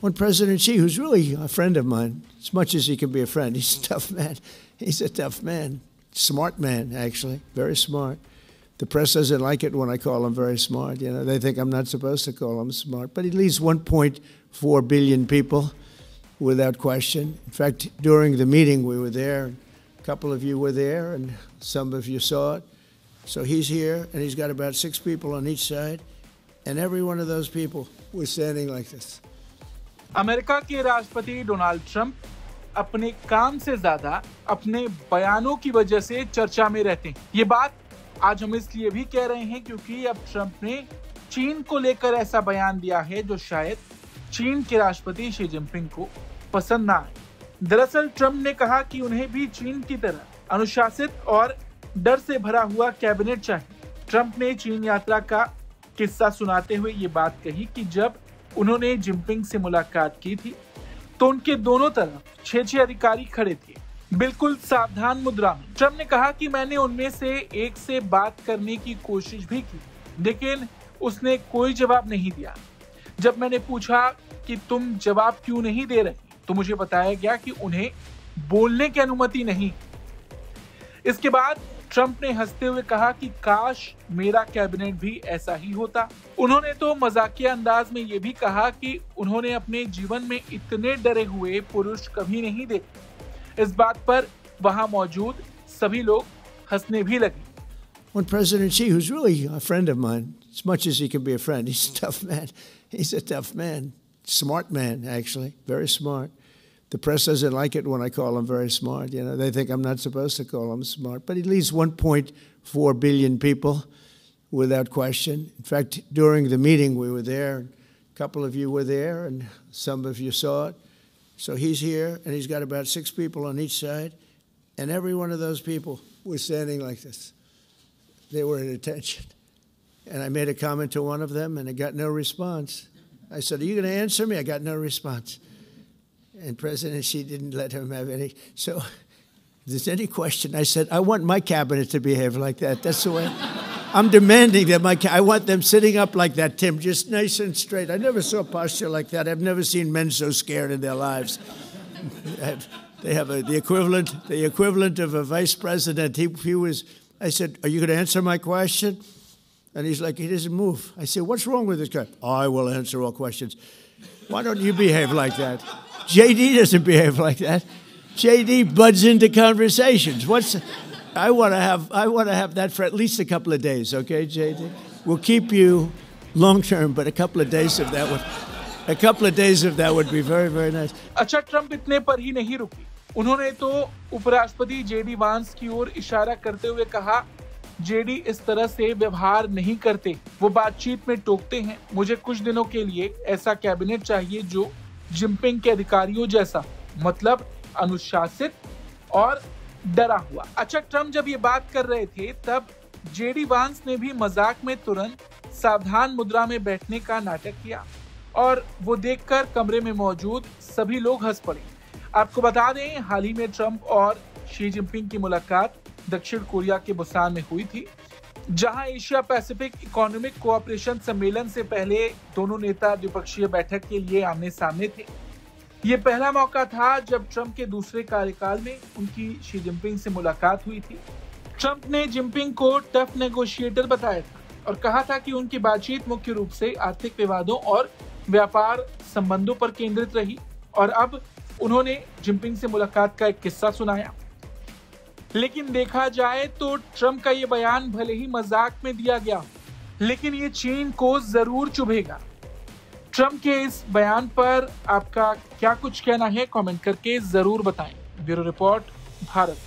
When President Xi, who's really a friend of mine, as much as he can be a friend, he's a tough man. He's a tough man. Smart man, actually. Very smart. The press doesn't like it when I call him very smart. You know, they think I'm not supposed to call him smart. But he leads 1.4 billion people without question. In fact, during the meeting, we were there. A couple of you were there, and some of you saw it. So he's here, and he's got about 6 people on each side. And every one of those people was standing like this. America के राष्ट्रपति Donald Trump अपने काम से ज्यादा अपने बयानों की वजह से चर्चा में रहते हैं। ये बात आज हम इसलिए भी कह रहे हैं क्योंकि अब ट्रंप ने चीन को लेकर ऐसा बयान दिया है जो शायद चीन के राष्ट्रपति शी जिनपिंग को पसंद ना आए। दरअसल ट्रंप ने कहा कि उन्हें भी चीन की तरह अनुशासित और डर से भरा हुआ कैबिनेट चाहिए। ट्रंप ने चीन यात्रा का किस्सा सुनाते हुए ये बात कही कि जब उन्होंने जिनपिंग से मुलाकात की थी तो उनके दोनों तरफ 6 अधिकारी खड़े थे, बिल्कुल सावधान मुद्रा में। ट्रंप ने कहा कि मैंने उनमें से एक से बात करने की कोशिश भी की, लेकिन उसने कोई जवाब नहीं दिया। जब मैंने पूछा कि तुम जवाब क्यों नहीं दे रहे, तो मुझे बताया गया कि उन्हें बोलने की अनुमति नहीं। इसके बाद ट्रंप ने हंसते हुए कहा कि काश मेरा कैबिनेट भी ऐसा ही होता। उन्होंने तो मजाकिया अंदाज में ये भी कहा कि उन्होंने अपने जीवन में इतने डरे हुए पुरुष कभी नहीं देखे। इस बात पर वहां मौजूद सभी लोग हंसने भी लगे। When President Xi, who's really a friend of mine, as much as he can be a friend, he's a tough man. He's a tough man. Smart man, actually. Very smart. The press doesn't like it when I call him very smart. You know, they think I'm not supposed to call him smart. But he leads 1.4 billion people without question. In fact, during the meeting, we were there. A couple of you were there, and some of you saw it. So he's here, and he's got about 6 people on each side. And every one of those people was standing like this. They were at attention. And I made a comment to one of them, and I got no response. I said, "Are you going to answer me?" I got no response. And President Xi didn't let him have any. So if there's any question, I said, I want my cabinet to behave like that. That's the way. I'm demanding that I want them sitting up like that, Tim, just nice and straight. I never saw posture like that. I've never seen men so scared in their lives. They have the equivalent of a vice president. He was. I said, "Are you going to answer my question?" And he's like, he doesn't move. I said, "What's wrong with this guy?" "I will answer all questions." Why don't you behave like that? JD doesn't behave like that. JD buds into conversations. I want to have that for at least a couple of days, okay, JD? We'll keep you long term, but a couple of days of that would be very, very nice. अच्छा, Trump इतने पर ही नहीं रुकी। उन्होंने तो उपराष्ट्रपति JD वांस की ओर इशारा करते हुए कहा, जेडी इस तरह से व्यवहार नहीं करते, वो बातचीत में टोकते हैं। मुझे कुछ दिनों के लिए ऐसा कैबिनेट चाहिए जो जिनपिंग के अधिकारियों जैसा, मतलब अनुशासित और डरा हुआ। अच्छा, ट्रंप जब ये बात कर रहे थे तब जेडी वांस ने भी मजाक में तुरंत सावधान मुद्रा में बैठने का नाटक किया और वो देखकर कमरे में मौजूद सभी लोग हंस पड़े। आपको बता दें, हाल ही में ट्रंप और शी जिनपिंग की मुलाकात दक्षिण कोरिया के बुसान में हुई थी, जहां एशिया पैसिफिक इकोनॉमिक कोऑपरेशन सम्मेलन से पहले दोनों नेता द्विपक्षीय बैठक के लिए आमने सामने थे। ये पहला मौका था जब ट्रंप के दूसरे कार्यकाल में उनकी शी जिनपिंग से मुलाकात हुई थी। ट्रंप ने जिनपिंग को टफ नेगोशिएटर बताया था और कहा था कि उनकी बातचीत मुख्य रूप से आर्थिक विवादों और व्यापार संबंधों पर केंद्रित रही। और अब उन्होंने जिनपिंग से मुलाकात का एक किस्सा सुनाया। लेकिन देखा जाए तो ट्रंप का ये बयान भले ही मजाक में दिया गया, लेकिन ये चीन को जरूर चुभेगा। ट्रंप के इस बयान पर आपका क्या कुछ कहना है, कमेंट करके जरूर बताएं। Bureau report, Bharat.